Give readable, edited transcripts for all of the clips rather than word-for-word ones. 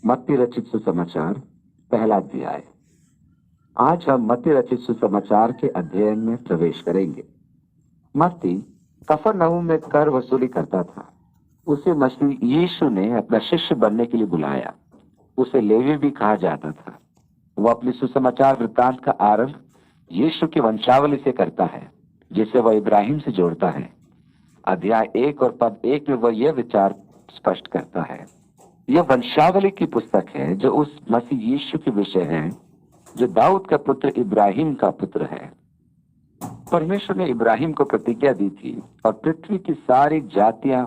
मत्ती रचित सुसमाचार पहला अध्याय। आज हम मत्ती रचित सुसमाचार के अध्ययन में प्रवेश करेंगे। मत्ती कफरनहूम में कर वसूली करता था। उसे मसीह यीशु ने अपना शिष्य बनने के लिए बुलाया। उसे लेवी भी कहा जाता था। वह अपनी सुसमाचार वृत्तांत का आरंभ यीशु की वंशावली से करता है, जिसे वह इब्राहिम से जोड़ता है। अध्याय 1 और पद 1 में वह यह विचार स्पष्ट करता है। यह वंशावली की पुस्तक है जो उस मसीह यीशु के विषय है जो दाऊद का पुत्र इब्राहिम का पुत्र है। परमेश्वर ने इब्राहिम को प्रतिज्ञा दी थी, और पृथ्वी की सारी जातियां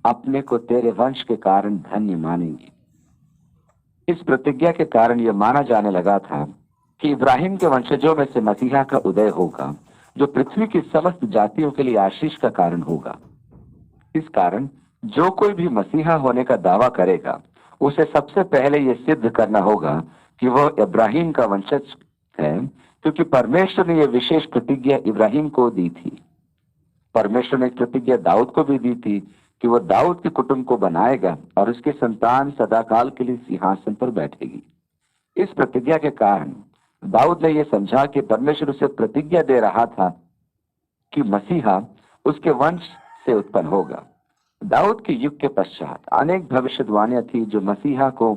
अपने को तेरे वंश के कारण धन्य मानेंगी। इस प्रतिज्ञा के कारण यह माना जाने लगा था कि इब्राहिम के वंशजों में से मसीहा का उदय होगा, जो पृथ्वी की समस्त जातियों के लिए आशीष का कारण होगा। इस कारण जो कोई भी मसीहा होने का दावा करेगा, उसे सबसे पहले यह सिद्ध करना होगा कि वह इब्राहिम का वंशज है, क्योंकि परमेश्वर ने यह विशेष प्रतिज्ञा इब्राहिम को दी थी। परमेश्वर ने एक प्रतिज्ञा दाऊद को भी दी थी कि वह दाऊद के कुटुंब को बनाएगा और उसकी संतान सदाकाल के लिए सिंहासन पर बैठेगी। इस प्रतिज्ञा के कारण दाऊद ने यह समझा कि परमेश्वर उसे प्रतिज्ञा दे रहा था कि मसीहा उसके वंश से उत्पन्न होगा। दाऊद के युग के पश्चात अनेक भविष्यवाणियां थी जो मसीहा को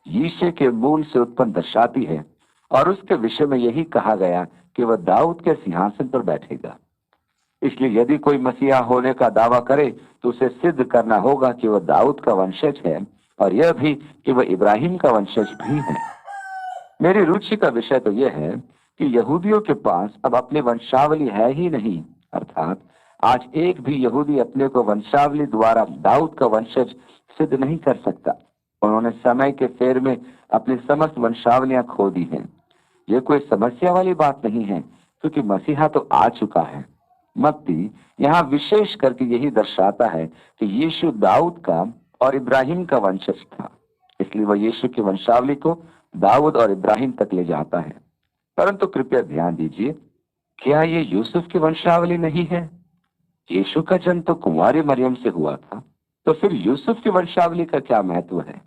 यीशु के मूल से उत्पन्न दर्शाती है, और उसके विषय में यही कहा गया कि वह दाऊद के सिंहासन पर बैठेगा। इसलिए यदि कोई मसीहा होने का दावा करे तो उसे सिद्ध करना होगा कि वह दाऊद का वंशज है, और यह भी कि वह इब्राहिम का वंशज भी है। मेरी रुचि का विषय तो यह है कि यहूदियों के पास अब अपनी वंशावली है ही नहीं, अर्थात आज एक भी यहूदी अपने को वंशावली द्वारा दाऊद का वंशज सिद्ध नहीं कर सकता। उन्होंने समय के फेर में अपनी समस्त वंशावलियां खो दी हैं। यह कोई समस्या वाली बात नहीं है, क्योंकि मसीहा तो आ चुका है। मत्ती यहाँ विशेष करके यही दर्शाता है कि यीशु दाऊद का और इब्राहिम का वंशज था, इसलिए वह यीशु की वंशावली को दाऊद और इब्राहिम तक ले जाता है। परंतु कृपया ध्यान दीजिए, क्या ये यूसुफ की वंशावली नहीं है? यीशु का जन्म तो कुंवारी मरियम से हुआ था, तो फिर यूसुफ की वंशावली का क्या महत्व है?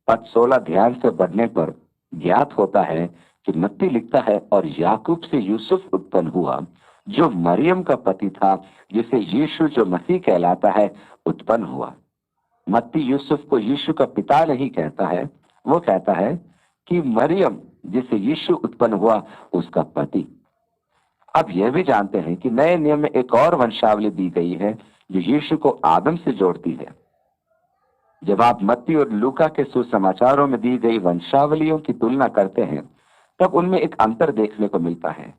पद 16 ध्यान से पढ़ने पर ज्ञात होता है कि मत्ती लिखता है, और याकूब से यूसुफ उत्पन्न हुआ जो मरियम का पति था, जिसे यीशु जो मसीह कहलाता है उत्पन्न हुआ। मत्ती यूसुफ को यीशु का पिता नहीं कहता है, वो कहता है कि मरियम जिसे यीशु उत्पन्न हुआ उसका पति। अब यह भी जानते हैं कि नए नियम में एक और वंशावली दी गई है जो यीशु को आदम से जोड़ती है। जब आप मत्ती और लूका के सुसमाचारों में दी गई वंशावलियों की तुलना करते हैं, तब उनमें एक अंतर देखने को मिलता है।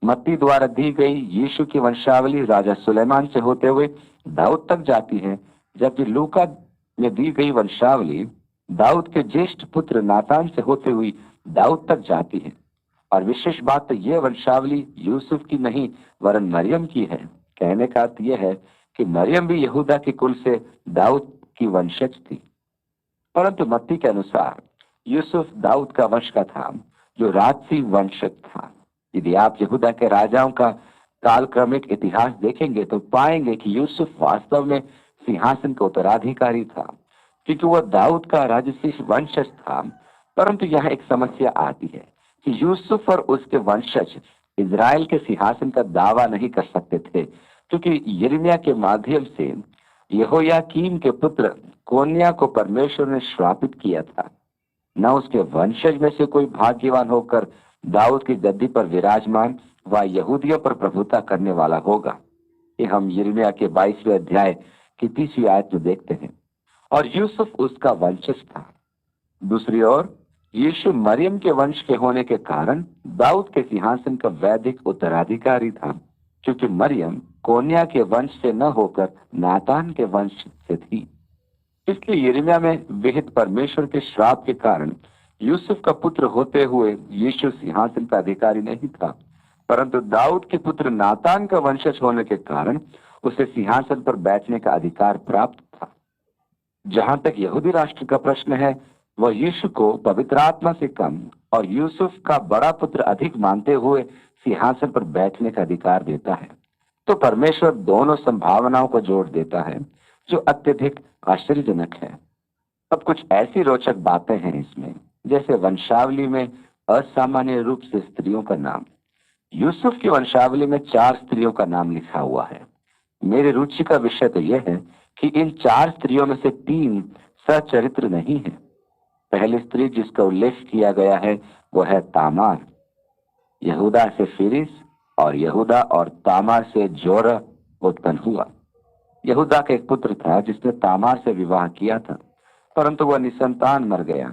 मत्ती द्वारा दी गई यीशु की वंशावली राजा सुलेमान से होते हुए दाऊद तक जाती है, जबकि लूका में दी गई वंशावली दाऊद के ज्येष्ठ पुत्र नातान से होते हुई दाऊद तक जाती है। और विशेष बात तो यह वंशावली यूसुफ की नहीं वरन मरियम की है। कहने का अर्थ यह है कि मरियम भी यहूदा के कुल से दाऊद की वंशज थी। परंतु मत्ती के अनुसार यूसुफ दाऊद का वंश का था, जो राजसी वंशज था। यदि आप यहूदा के राजाओं का कालक्रमिक इतिहास देखेंगे तो पाएंगे कि यूसुफ वास्तव में सिंहासन का उत्तराधिकारी था, क्योंकि वह दाऊद का राजसी वंशज था। परंतु यहाँ एक समस्या आती है कि यूसुफ और उसके वंशज इजराइल के सिंहासन का दावा नहीं कर सकते थे, क्योंकि यिर्मयाह के माध्यम से यहोयाकीम के पुत्र कोन्या को परमेश्वर ने श्रापित किया था। न उसके वंशज में से कोई भाग्यवान होकर दाऊद की गद्दी पर विराजमान व यहूदियों पर प्रभुता करने वाला होगा। ये हम यिर्मयाह के 22वें अध्याय की 30वीं आयत में देखते हैं। और यूसुफ उसका वंशज था। दूसरी ओर यीशु मरियम के वंश के होने के कारण दाऊद के सिंहासन का वैदिक उत्तराधिकारी था, क्योंकि मरियम कोन्या के वंश से न होकर नातान के वंश से थी। इसलिए यिर्मयाह में विहित परमेश्वर के श्राप के कारण यूसुफ का पुत्र होते हुए यीशु सिंहासन का अधिकारी नहीं था, परंतु दाऊद के पुत्र नातान का वंशज होने के कारण उसे सिंहासन पर बैठने का अधिकार प्राप्त था। जहां तक यहूदी राष्ट्र का प्रश्न है, वह यीशु को पवित्र आत्मा से कम और यूसुफ का बड़ा पुत्र अधिक मानते हुए सिंहासन पर बैठने का अधिकार देता है। तो परमेश्वर दोनों संभावनाओं को जोड़ देता है, जो अत्यधिक आश्चर्यजनक है। अब कुछ ऐसी रोचक बातें हैं इसमें, जैसे वंशावली में असामान्य रूप से स्त्रियों का नाम। यूसुफ की वंशावली में 4 स्त्रियों का नाम लिखा हुआ है। मेरी रुचि का विषय तो यह है कि इन 4 स्त्रियों में से 3 सचरित्र नहीं है। पहली स्त्री जिसका उल्लेख किया गया है वो है तामार। यहूदा से फिरिस और यहूदा और तामार से जोरह उत्पन्न हुआ। यहूदा का एक पुत्र था जिसने तामार से विवाह किया था, परंतु वह निसंतान मर गया।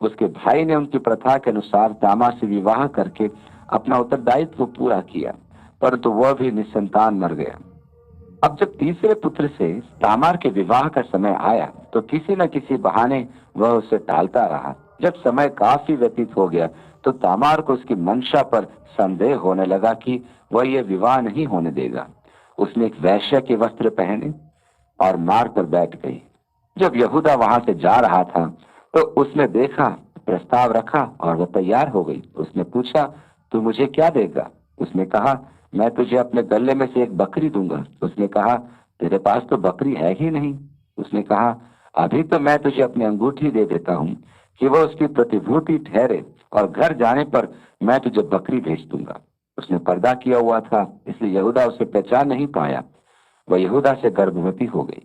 उसके भाई ने उनकी प्रथा के अनुसार तामार से विवाह करके अपना उत्तरदायित्व पूरा किया, परंतु वह भी निसंतान मर गया। अब जब तीसरे पुत्र से तामार के विवाह का समय आया तो किसी न किसी बहाने वह उसे टालता रहा। जब समय काफी व्यतीत हो गया तो तामार को उसकी मंशा पर संदेह होने लगा कि वह यह विवाह नहीं होने देगा। उसने एक वैश्य के वस्त्र पहने और मार्ग पर बैठ गई। जब यहूदा वहां से जा रहा था तो उसने देखा, प्रस्ताव रखा और वह तैयार हो गई। उसने पूछा, तू मुझे क्या देगा? उसने कहा, मैं तुझे अपने गले में से एक बकरी दूंगा। उसने कहा, तेरे पास तो बकरी है ही नहीं। उसने कहा, अभी तो मैं तुझे अपनी अंगूठी दे देता हूँ कि वह उसकी प्रतिभूति ठहरे, और घर जाने पर मैं तुझे बकरी भेज दूंगा। उसने पर्दा किया हुआ था, इसलिए यहूदा उसे पहचान नहीं पाया। वह यहूदा से गर्भवती हो गई।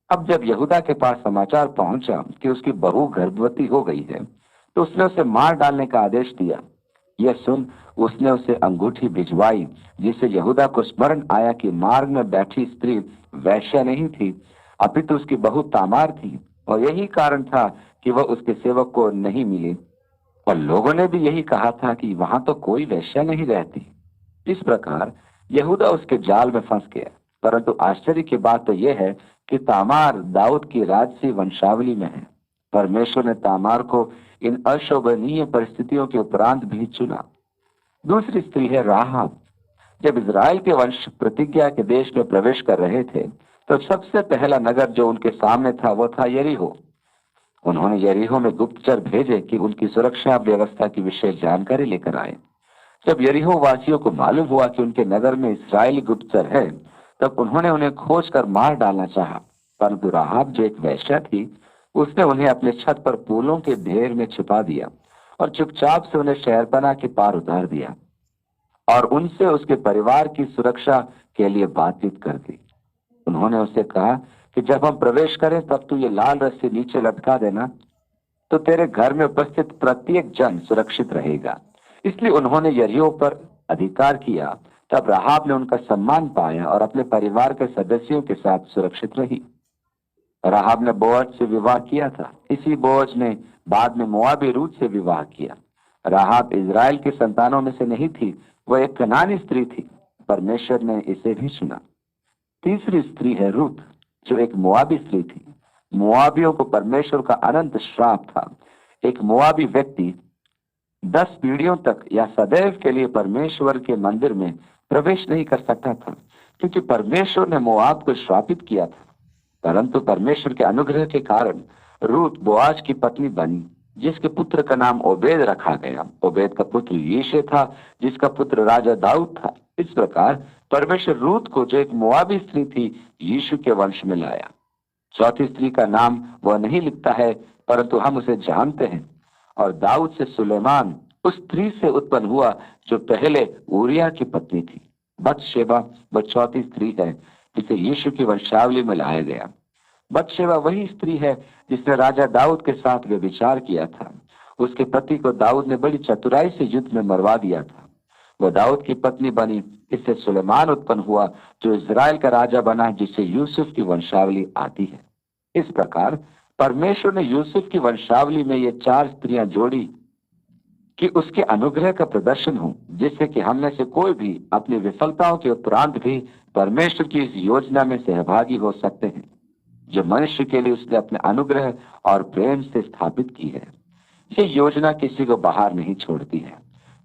अब जब यहूदा के पास समाचार पहुंचा कि उसकी बहू गर्भवती हो गई है तो उसने उसे मार डालने का आदेश दिया। यह सुन उसने उसे अंगूठी भिजवाई, जिससे यहूदा को स्मरण आया कि मार्ग में बैठी स्त्री वैश्या नहीं थी, अपितु उसकी बहू तामार थी, और यही कारण था कि वह उसके सेवक को नहीं मिली। और लोगों ने भी यही कहा था कि वहां तो कोई वैश्या नहीं रहती। इस प्रकार यहूदा उसके जाल में फंस गया। परंतु आश्चर्य की बात तो यह है कि तामार दाऊद की राजसी वंशावली में है। परमेश्वर ने तामार को इन अशोभनीय परिस्थितियों के उपरांत भी चुना। दूसरी स्त्री है राहाब। जब इज़राइल के वंश प्रतिज्ञा के देश में प्रवेश कर रहे थे तो सबसे पहला नगर जो उनके सामने था वो था यरीहो। उन्होंने यरीहो में गुप्तचर भेजे कि उनकी सुरक्षा व्यवस्था की विशेष जानकारी लेकर आए। जब यरीहो वासियों को मालूम हुआ कि उनके नगर में इस्राएली गुप्तचर है, तब उन्होंने उन्हें खोज कर मार डालना चाहा, परंतु राहाब जो एक वेश्या थी उसने उन्हें अपने छत पर फूलों के ढेर में छिपा दिया और चुपचाप से उन्हें शहरपनाह के पार उतार दिया और उनसे उसके परिवार की सुरक्षा के लिए बातचीत कर दी। उन्होंने उससे कहा कि जब हम प्रवेश करें तब तू ये लाल रस्सी नीचे लटका देना, तो तेरे घर में उपस्थित प्रत्येक जन सुरक्षित रहेगा। इसलिए उन्होंने यरीहो पर अधिकार किया। तब राहाब ने उनका सम्मान पाया और अपने परिवार के सदस्यों के साथ सुरक्षित रही। राहाब ने बोअज से विवाह किया था। इसी बोअज ने बाद में मोआबी रूत से विवाह किया। राहाब इज़राइल के संतानों में से नहीं थी, वह एक कनानी स्त्री थी। परमेश्वर ने इसे भी सुना। तीसरी स्त्री है रूत, जो एक मोआबी स्त्री थी। मोआबियों को परमेश्वर का अनंत श्राप था। एक मोआबी व्यक्ति 10 पीढ़ियों तक या सदैव के लिए परमेश्वर के मंदिर में प्रवेश नहीं कर सकता था, क्योंकि परमेश्वर ने मोआब को श्रापित किया था। परंतु परमेश्वर के अनुग्रह के कारण रूत बोआज की पत्नी बनी, जिसके पुत्र का नाम ओबेद रखा गया। ओबेद का पुत्र यीशे था, जिसका पुत्र राजा दाऊद था। इस प्रकार परमेश्वर रूत को, जो एक मोआबी स्त्री थी, यीशु के वंश में लाया। चौथी स्त्री का नाम वह नहीं लिखता है, परंतु हम उसे जानते हैं। और दाऊद से सुलेमान उस स्त्री से उत्पन्न हुआ जो पहले ऊरिया की पत्नी थी। बतशेबा वह चौथी स्त्री है जिसे यीशु की वंशावली में लाया गया। बतशेबा वही स्त्री है जिसने राजा दाऊद के साथ व्यभिचार किया था। उसके पति को दाऊद ने बड़ी चतुराई से युद्ध में मरवा दिया था। वह दाऊद की पत्नी बनी। इससे सुलेमान उत्पन्न हुआ जो इज़राइल का राजा बना, जिससे यूसुफ की वंशावली आती है। इस प्रकार परमेश्वर ने यूसुफ की वंशावली में ये 4 स्त्रियां जोड़ी कि उसके अनुग्रह का प्रदर्शन हो, जिससे कि हम में से कोई भी अपनी विफलताओं के उपरांत भी परमेश्वर की इस योजना में सहभागी हो सकते हैं, जो मनुष्य के लिए उसने अपने अनुग्रह और प्रेम से स्थापित की है। ये योजना किसी को बाहर नहीं छोड़ती है।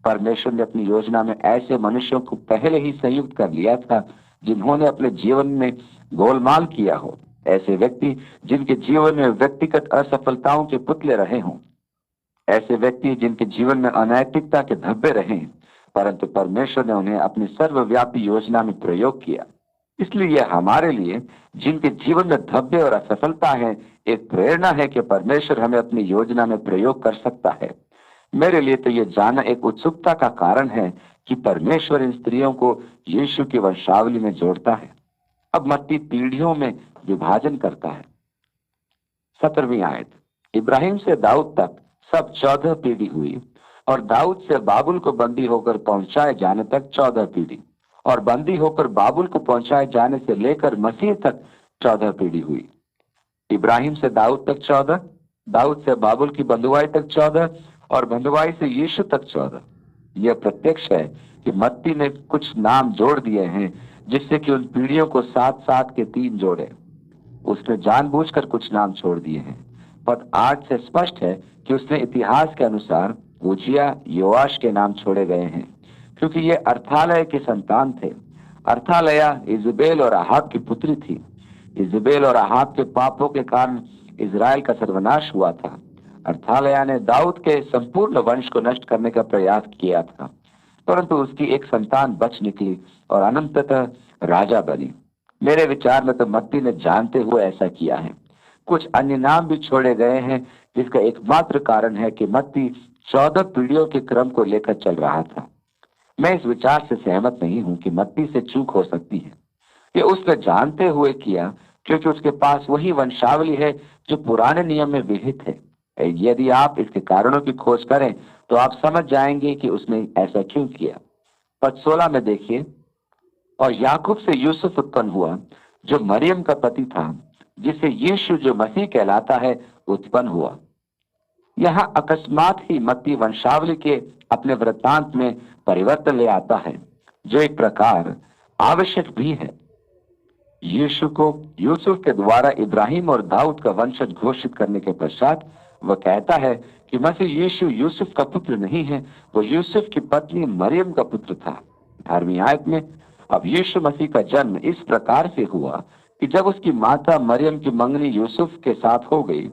परमेश्वर ने अपनी योजना में ऐसे मनुष्यों को पहले ही संयुक्त कर लिया था जिन्होंने अपने जीवन में गोलमाल किया हो। ऐसे व्यक्ति जिनके जीवन में व्यक्तिगत असफलताओं के पुतले रहे हों, ऐसे व्यक्ति जिनके जीवन में अनैतिकता के धब्बे रहे, परंतु परमेश्वर ने उन्हें अपनी सर्वव्यापी योजना में प्रयोग किया। इसलिए यह हमारे लिए, जिनके जीवन में धब्बे और असफलता है, एक प्रेरणा है कि परमेश्वर हमें अपनी योजना में प्रयोग कर सकता है। मेरे लिए तो यह जानना एक उत्सुकता का कारण है कि परमेश्वर इन स्त्रियों को यीशु की वंशावली में जोड़ता है। अब मत्ती पीढ़ियों में विभाजन करता है। 17वीं आयत, इब्राहिम से दाऊद तक सब 14 पीढ़ी हुई, और दाऊद से बाबुल को बंदी होकर पहुंचाए जाने तक 14 पीढ़ी, और बंदी होकर बाबुल को पहुंचाए जाने से लेकर मसीह तक 14 पीढ़ी हुई। इब्राहिम से दाऊद तक 14, दाऊद से बाबुल की बंधुआई तक 14, और बंधुआई से यीशु तक 14। यह प्रत्यक्ष है कि मत्ती ने कुछ नाम जोड़ दिए हैं जिससे कि उन पीढ़ियों को 7-7 के 3 जोड़े। उसने जानबूझकर कुछ नाम छोड़ दिए हैं। पद 8 से स्पष्ट है कि उसने इतिहास के अनुसार उजिया, योआश के नाम छोड़े गए हैं, क्योंकि ये अर्थालय के संतान थे। अर्थालया इजबेल और आहाब की पुत्री थी। इजबेल और आहाब के पापों के कारण इजराइल का सर्वनाश हुआ था। अर्थालया ने दाऊद के संपूर्ण वंश को नष्ट करने का प्रयास किया था, परंतु उसकी एक संतान बच निकली और अनंततः राजा बनी। मेरे विचार में तो मत्ती ने जानते हुए ऐसा किया है। कुछ अन्य नाम भी छोड़े गए हैं, जिसका एकमात्र कारण है कि मत्ती 14 पीढ़ियों के क्रम को लेकर चल रहा था। मैं इस विचार से सहमत नहीं हूं कि मत्ती से चूक हो सकती है। ये उसने जानते हुए किया, क्योंकि उसके पास वही वंशावली है जो पुराने नियम में विहित है। यदि आप इसके कारणों की खोज करें तो आप समझ जाएंगे कि उसने ऐसा क्यों किया। पद 16 में देखिए, और याकूब से यूसुफ उत्पन्न हुआ जो मरियम का पति था, जिसे यीशु जो मसीह कहलाता है उत्पन्न हुआ। यहाँ अकस्मात ही मत्ती वंशावली के अपने वृत्तांत में परिवर्तन ले आता है, जो एक प्रकार आवश्यक भी है। यीशु को यूसुफ के द्वारा इब्राहिम और दाऊद का वंशज घोषित करने के पश्चात वह कहता है कि मसीह यीशु यूसुफ का पुत्र नहीं है, वो यूसुफ की पत्नी मरियम का पुत्र था। 18वीं आयत में, अब यीशु मसीह का जन्म इस प्रकार से हुआ कि जब उसकी माता मरियम की मंगनी यूसुफ के साथ हो गई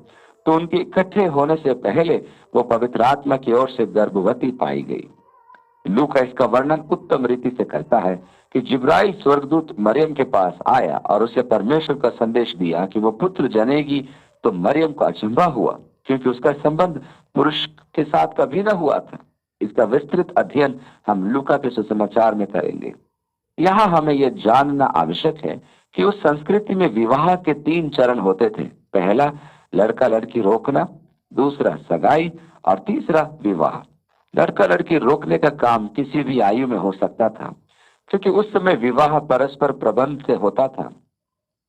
तो उनके इकट्ठे होने से पहले वो पवित्र आत्मा की ओर से गर्भवती पाई गई। लूका इसका वर्णन उत्तम रीति से करता है कि जिब्राइल स्वर्गदूत मरियम के पास आया और उसे परमेश्वर का संदेश दिया कि वो पुत्र जनेगी, तो मरियम को अचंभा हुआ, क्योंकि उसका संबंध पुरुष के साथ कभी न हुआ था। इसका विस्तृत अध्ययन हम लूका के सुसमाचार में करेंगे। यहाँ हमें यह जानना आवश्यक है कि उस संस्कृति में विवाह के 3 चरण होते थे। पहला लड़का लड़की रोकना, दूसरा सगाई, और तीसरा विवाह। लड़का लड़की रोकने का काम किसी भी आयु में हो सकता था, क्योंकि उस समय विवाह परस्पर प्रबंध से होता था।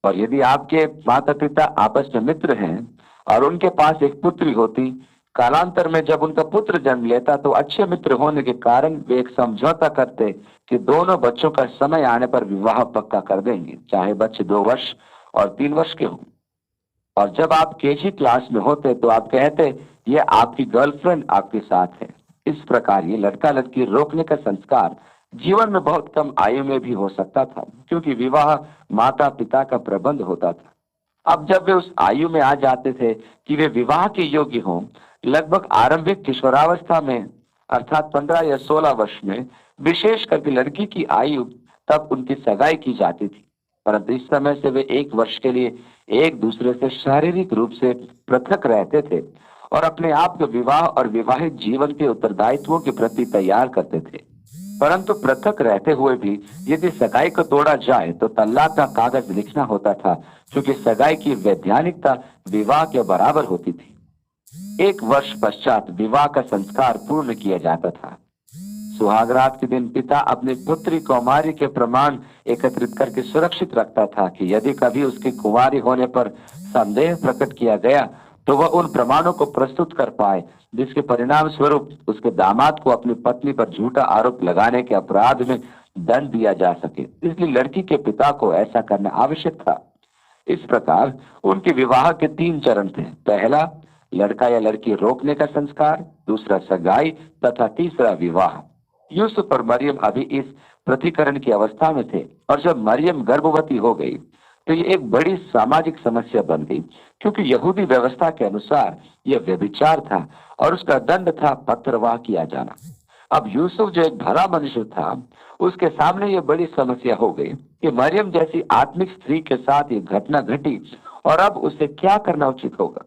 और यदि आपके माता पिता आपस में मित्र हैं और उनके पास एक पुत्री होती, कालांतर में जब उनका पुत्र जन्म लेता तो अच्छे मित्र होने के कारण वे एक समझौता करते कि दोनों बच्चों का समय आने पर विवाह पक्का कर देंगे, चाहे बच्चे 2 वर्ष और 3 वर्ष के हों। और जब आप केजी क्लास में होते तो आप कहते ये आपकी गर्लफ्रेंड आपके साथ है। इस प्रकार ये लड़का लड़की रोकने का संस्कार जीवन में बहुत कम आयु में भी हो सकता था, क्योंकि विवाह माता पिता का प्रबंध होता था। अब जब वे उस आयु में आ जाते थे कि वे विवाह के योग्य हों, लगभग आरंभिक किशोरावस्था में अर्थात 15 या 16 वर्ष में, विशेष करके लड़की की आयु, तब उनकी सगाई की जाती थी। परंतु इस समय से वे 1 वर्ष के लिए एक दूसरे से शारीरिक रूप से पृथक रहते थे और अपने आप को विवाह और विवाहित जीवन के उत्तरदायित्वों के प्रति तैयार करते थे। परंतु पृथक रहते हुए भी यदि सगाई को तोड़ा जाए तो तलाक का कागज लिखना होता था, क्योंकि सगाई की वैधानिकता विवाह के बराबर होती थी। 1 वर्ष पश्चात विवाह का संस्कार पूर्ण किया जाता था। सुहागरात के दिन पिता अपनी पुत्री कौमारी के प्रमाण एकत्रित करके सुरक्षित रखता था कि यदि कभी उसकी कुंवारी होने पर संदेह प्रकट किया गया तो वह उन प्रमाणों को प्रस्तुत कर पाए, जिसके परिणाम स्वरूप उसके दामाद को अपनी पत्नी पर झूठा आरोप लगाने के अपराध में दंड दिया जा सके। इसलिए लड़की के पिता को ऐसा करना आवश्यक था। इस प्रकार उनके विवाह के 3 चरण थे। पहला लड़का या लड़की रोकने का संस्कार, दूसरा सगाई तथा तीसरा विवाह। यूसुफ और मरियम अभी इस प्रतिकरण की अवस्था में थे, और जब मरियम गर्भवती हो गई तो ये एक बड़ी सामाजिक समस्या बन गई, क्योंकि यहूदी व्यवस्था के अनुसार यह व्यभिचार था और उसका दंड था पत्रवाह किया जाना। अब यूसुफ जो एक भला मनुष्य था, उसके सामने ये बड़ी समस्या हो गई कि मरियम जैसी आत्मिक स्त्री के साथ ये घटना घटी और अब उसे क्या करना उचित होगा।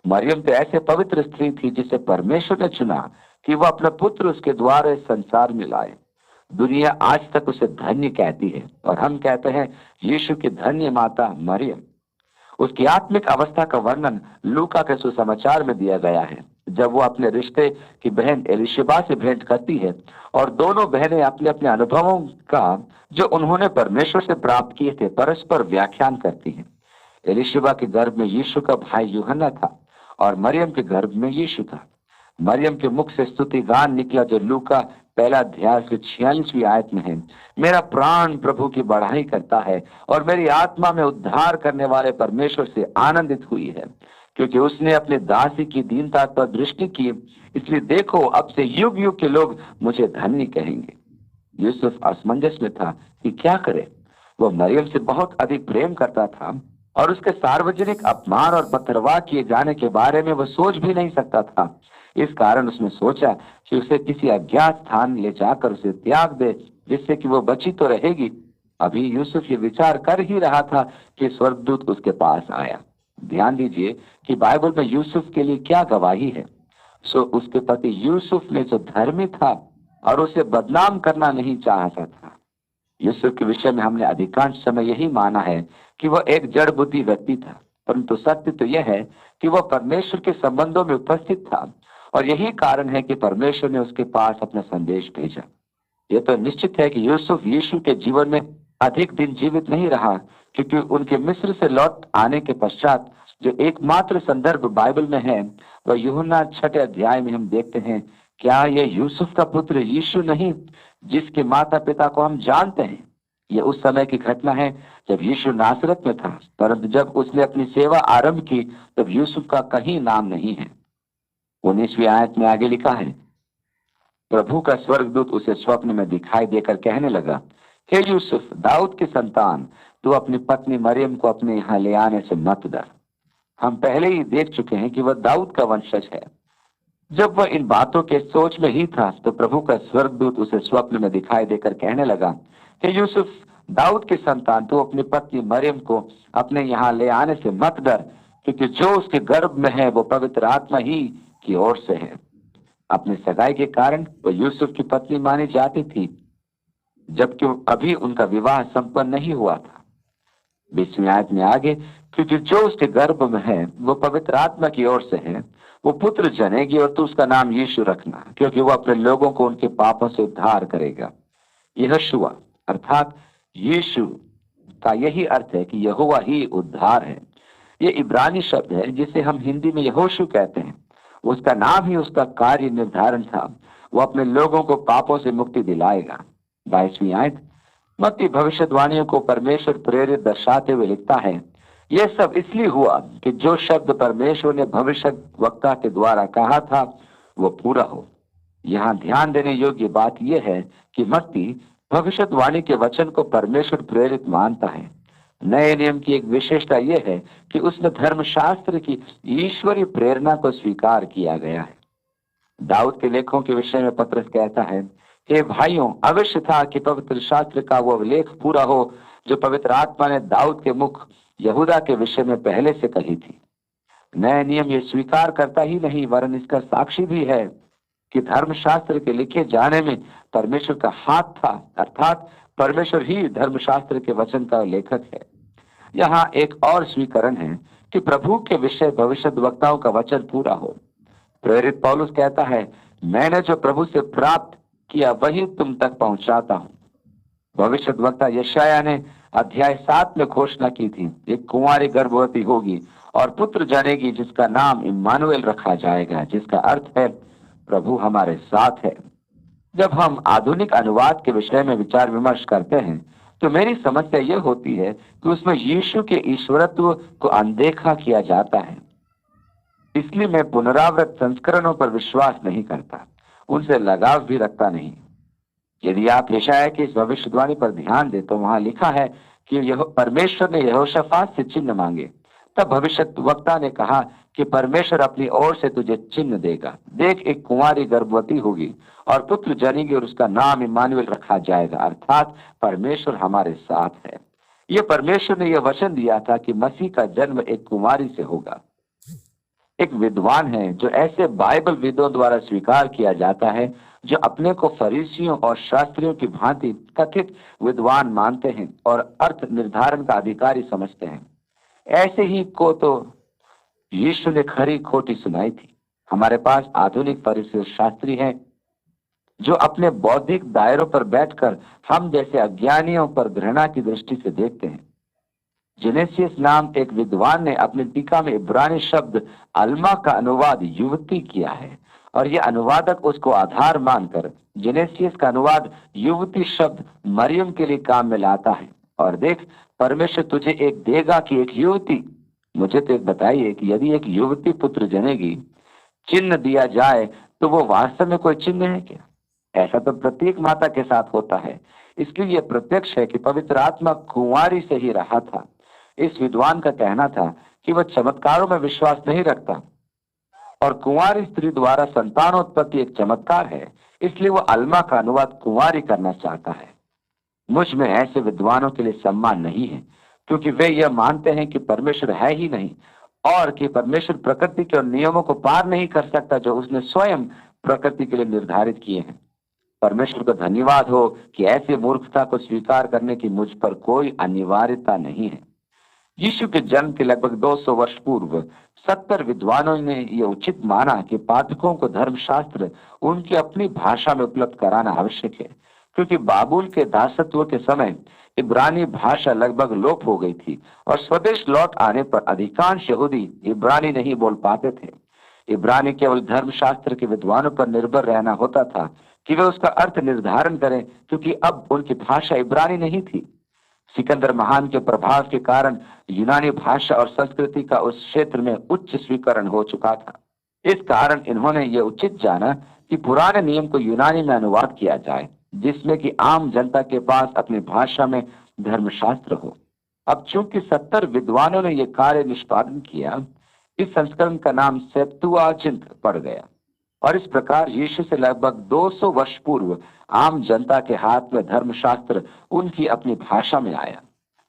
मरियम तो ऐसे पवित्र स्त्री थी जिसे परमेश्वर ने चुना कि वह अपना पुत्र उसके द्वारा इस संसार में लाए। दुनिया आज तक उसे धन्य कहती है और हम कहते हैं यीशु की धन्य माता मरियम। उसकी आत्मिक अवस्था का वर्णन लूका के सुसमाचार में दिया गया है, जब वो अपने रिश्ते की बहन एलिशबा से भेंट करती है और दोनों बहनें अपने अपने अनुभवों का जो उन्होंने परमेश्वर से प्राप्त किए थे परस्पर व्याख्यान करती हैं। एलिशबा के गर्भ में यीशु का भाई यूहन्ना था और मरियम के गर्भ में यीशु था। मरियम के मुख से स्तुति गान निकला जो लूका पहला अध्याय के 46वीं आयत में है। मेरा प्राण प्रभु की बढ़ाई करता है और मेरी आत्मा में उद्धार करने वाले परमेश्वर से आनंदित हुई है, क्योंकि उसने अपने दासी की दीनता पर दृष्टि की। इसलिए देखो, अब से युग युग के लोग मुझे धन्य कहेंगे। यूसुफ असमंजस में था कि क्या करे। वो मरियम से बहुत अधिक प्रेम करता था और उसके सार्वजनिक अपमान और पथरवाह किए जाने के बारे में वो सोच भी नहीं सकता था। इस कारण उसने सोचा कि उसे किसी अज्ञात स्थान ले जाकर उसे त्याग दे, जिससे कि वो बची तो रहेगी। अभी यूसुफ ये विचार कर ही रहा था कि स्वर्गदूत उसके पास आया। ध्यान दीजिए कि बाइबल में यूसुफ के लिए क्या गवाही है। सो उसके पति यूसुफ ने जो धर्मी था और उसे बदनाम करना नहीं चाहता था। यूसुफ के विषय में हमने अधिकांश समय यही माना है कि वह एक जड़ बुद्धि व्यक्ति था, परंतु सत्य तो यह है कि वह परमेश्वर के संबंधों में उपस्थित था और यही कारण है कि परमेश्वर ने उसके पास अपना संदेश भेजा। यह तो निश्चित है कि यूसुफ यीशु के जीवन में अधिक दिन जीवित नहीं रहा, क्योंकि उनके मिस्र से लौट आने के पश्चात जो एकमात्र संदर्भ बाइबल में है वह यूहन्ना 6 अध्याय में हम देखते हैं। क्या यह यूसुफ का पुत्र यीशु नहीं, जिसके माता पिता को हम जानते हैं? यह उस समय की घटना है जब यीशु नासरत में था, परंतु जब उसने अपनी सेवा आरंभ की तब यूसुफ का कहीं नाम नहीं है। 19वीं आयत में आगे लिखा है, प्रभु का स्वर्गदूत उसे स्वप्न में दिखाई देकर कहने लगा, हे यूसुफ, दाऊद की संतान, तू अपनी पत्नी मरियम को अपने यहाँ ले आने से मत डर। हम पहले ही देख चुके हैं कि वह दाऊद का वंशज है। जब वह इन बातों के सोच में ही था तो प्रभु का स्वर्गदूत उसे स्वप्न में दिखाई देकर कहने लगा, हे यूसुफ, दाऊद की संतान, तू अपनी पत्नी मरियम को अपने यहाँ ले आने से मत डर, क्योंकि जो उसके गर्भ में है वो पवित्र आत्मा ही की ओर से है। अपनी सगाई के कारण वो यूसुफ की पत्नी मानी जाती थी, जबकि अभी उनका विवाह संपन्न नहीं हुआ था। 20वीं आयत में आगे, क्योंकि जो उसके गर्भ में है वो पवित्र आत्मा की ओर से है, वो पुत्र जनेगी और तू उसका नाम यीशु रखना, क्योंकि वो अपने लोगों को उनके पापों से उद्धार करेगा। यहोशुआ अर्थात यीशु का यही अर्थ है कि यहोवा ही उद्धार है। ये इब्रानी शब्द है जिसे हम हिंदी में यहोशू कहते हैं। उसका नाम ही उसका कार्य निर्धारण था। वो अपने लोगों को पापों से मुक्ति दिलाएगा। 22वीं आयत, मत्ती भविष्यवाणियों को परमेश्वर प्रेरित दर्शाते हुए लिखता है, यह सब इसलिए हुआ कि जो शब्द परमेश्वर ने भविष्य वक्ता के द्वारा कहा था वो पूरा हो। यहाँ ध्यान देने योग्य बात यह है कि मत्ती भविष्यवाणी के वचन को परमेश्वर प्रेरित मानता है। नए नियम की एक विशेषता यह है कि उसमें धर्मशास्त्र की ईश्वरीय प्रेरणा को स्वीकार किया गया है। दाऊद के लेखों के विषय में पत्रस कहता है, हे भाइयों, अवश्य था कि पवित्र शास्त्र का वो लेख पूरा हो जो पवित्र आत्मा ने दाऊद के मुख यहूदा के विषय में पहले से कही थी। नया नियम ये स्वीकार करता ही नहीं वरन इसका साक्षी भी है कि धर्मशास्त्र के लिखे जाने में परमेश्वर का हाथ था, अर्थात परमेश्वर ही धर्मशास्त्र के वचन का लेखक है। यहाँ एक और स्वीकरण है कि प्रभु के विषय भविष्यद्वक्ताओं का वचन पूरा हो। प्रेरित पौलुस कहता है, मैंने जो प्रभु से प्राप्त किया वही तुम तक पहुंचाता हूं। भविष्यद्वक्ता यशायाह ने अध्याय 7 में घोषणा की थी, एक कुंवारी गर्भवती होगी और पुत्र जनेगी जिसका नाम इम्मानुएल रखा जाएगा, जिसका अर्थ है प्रभु हमारे साथ है। जब हम आधुनिक अनुवाद के विषय में विचार विमर्श करते हैं तो मेरी समस्या यह होती है कि उसमें यीशु के ईश्वरत्व को अनदेखा किया जाता है। इसलिए मैं पुनरावृत्त संस्करणों पर विश्वास नहीं करता, उनसे लगाव भी रखता नहीं। यदि आप यशायाह की इस भविष्यवाणी पर ध्यान दें तो वहां लिखा है कि यह परमेश्वर ने यहोशाफात से चिन्ह मांगे। तब भविष्यद्वक्ता ने कहा कि परमेश्वर अपनी ओर से तुझे चिन्ह देगा। देख, एक कुंवारी गर्भवती होगी और पुत्र जनेगी और उसका नाम इम्मानुएल रखा जाएगा, अर्थात परमेश्वर हमारे साथ है। ये परमेश्वर ने यह वचन दिया था कि मसीह का जन्म एक कुंवारी से होगा। एक विद्वान है जो ऐसे बाइबल विदों द्वारा स्वीकार किया जाता है जो अपने को फरीसियों और शास्त्रियों की भांति कथित विद्वान मानते हैं और अर्थ निर्धारण का अधिकारी समझते हैं। ऐसे ही को तो यीशु ने खरी खोटी सुनाई थी। हमारे पास आधुनिक फरीसी शास्त्री हैं जो अपने बौद्धिक दायरों पर बैठकर हम जैसे अज्ञानियों पर घृणा की दृष्टि से देखते हैं। जेनेसियस नाम एक विद्वान ने अपनी टीका में इब्रानी शब्द अल्मा का अनुवाद युवती किया है और यह अनुवादक उसको आधार मानकर जेनेसियस का अनुवाद युवती शब्द मरियम के लिए काम में लाता है। और देख, परमेश्वर तुझे एक देगा कि एक युवती। मुझे तो एक बताइए कि यदि एक युवती पुत्र जनेगी, चिन्ह दिया जाए, तो वो वास्तव में कोई चिन्ह है क्या? ऐसा तो प्रत्येक माता के साथ होता है। इसलिए यह प्रत्यक्ष है कि पवित्र आत्मा कुंवारी से ही रहा था। इस विद्वान का कहना था कि वह चमत्कारों में विश्वास नहीं रखता और कुंवारी स्त्री द्वारा संतानोत्पत्ति एक चमत्कार है, इसलिए वह अल्मा का अनुवाद कुंवारी करना चाहता है। मुझ में ऐसे विद्वानों के लिए सम्मान नहीं है, क्योंकि वे यह मानते हैं कि परमेश्वर है ही नहीं और कि परमेश्वर प्रकृति के नियमों को पार नहीं कर सकता जो उसने स्वयं प्रकृति के लिए निर्धारित किए हैं। परमेश्वर को धन्यवाद हो कि ऐसे मूर्खता को स्वीकार करने की मुझ पर कोई अनिवार्यता नहीं है। यीशु के जन्म के लगभग 200 वर्ष पूर्व 70 विद्वानों ने यह उचित माना कि पाठकों को धर्मशास्त्र उनकी अपनी भाषा में उपलब्ध कराना आवश्यक है, क्योंकि बाबुल के दासत्व के समय इब्रानी भाषा लगभग लोप हो गई थी और स्वदेश लौट आने पर अधिकांश यहूदी इब्रानी नहीं बोल पाते थे। इब्रानी केवल धर्मशास्त्र के विद्वानों पर निर्भर रहना होता था कि वे उसका अर्थ निर्धारण करें, क्योंकि अब उनकी भाषा इब्रानी नहीं थी। सिकंदर महान के प्रभाव के कारण यूनानी भाषा और संस्कृति का उस क्षेत्र में उच्च स्वीकरण हो चुका था। इस कारण इन्होंने ये उचित जाना कि पुराने नियम को यूनानी में अनुवाद किया जाए, जिसमें कि आम जनता के पास अपनी भाषा में धर्मशास्त्र हो। अब चूंकि 70 विद्वानों ने यह कार्य निष्पादन किया, इस संस्करण का नाम सेप्तुआजिंत पड़ गया और इस प्रकार यीशु से लगभग 200 वर्ष पूर्व आम जनता के हाथ में धर्मशास्त्र उनकी अपनी भाषा में आया।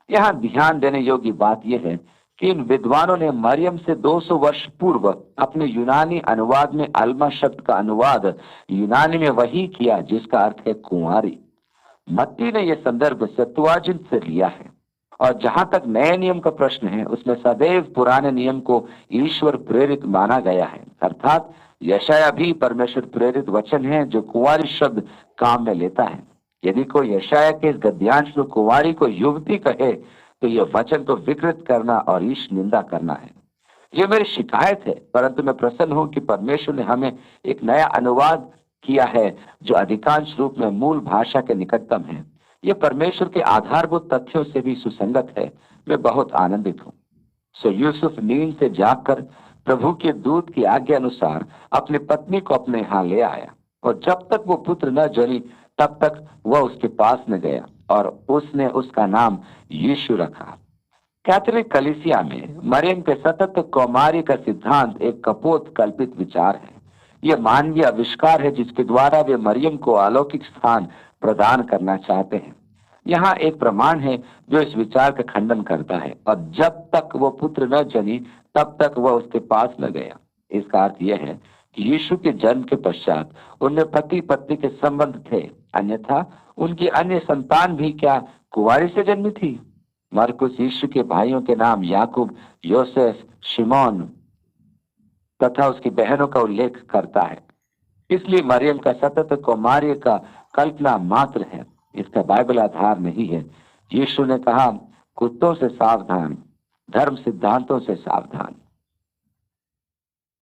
यहाँ ध्यान देने योग्य बात यह है कि इन विद्वानों ने मरियम से 200 वर्ष पूर्व अपने यूनानी अनुवाद में अल्मा शब्द का अनुवाद यूनानी में वही किया जिसका अर्थ है कुंवारी। मत्ती ने यह संदर्भ सेप्तुआजिंत से लिया है और जहां तक नए नियम का प्रश्न है, उसमें सदैव पुराने नियम को ईश्वर प्रेरित माना गया है, अर्थात यशाया भी परमेश्वर प्रेरित वचन है जो कुंवारी शब्द काम में लेता है। यदि कोई यशाया के इस गद्यांश में कुंवारी को युवती कहे तो यह वचन को विकृत करना और ईश निंदा करना है। यह मेरी शिकायत है, परंतु मैं प्रसन्न हूं कि परमेश्वर ने हमें एक नया अनुवाद किया है जो अधिकांश रूप में मूल भाषा के निकटतम है। यह परमेश्वर के आधारभूत तथ्यों से भी सुसंगत है। मैं बहुत आनंदित हूँ। सो यूसुफ नींद से जागकर प्रभु के दूत की आज्ञा अनुसार अपनी पत्नी को अपने यहाँ ले आया और जब तक वो पुत्र न जनी तब तक वह उसके पास न गया और उसने उसका नाम यीशु रखा। कैथोलिक कलीसिया में मरियम के सतत कौमारी का सिद्धांत एक कपोत कल्पित विचार है। यह मानवीय आविष्कार है जिसके द्वारा वे मरियम को अलौकिक स्थान प्रदान करना चाहते हैं। यहाँ एक प्रमाण है जो इस विचार का खंडन करता है, और जब तक वो पुत्र न जनी तब तक वह उसके पास न गया। इसका अर्थ यह है कि यीशु के जन्म के पश्चात उनमें पति पत्नी के संबंध थे, अन्यथा उनकी अन्य संतान भी क्या कुंवारी से जन्मी थी? मरकुस यीशु के भाइयों के नाम याकूब, योसेफ, शिमोन तथा उसकी बहनों का उल्लेख करता है। इसलिए मरियम का सतत कौमार्य का कल्पना मात्र है, इसका बाइबल आधार नहीं है। यीशु ने कहा, कुत्तों से सावधान, धर्म सिद्धांतों से सावधान।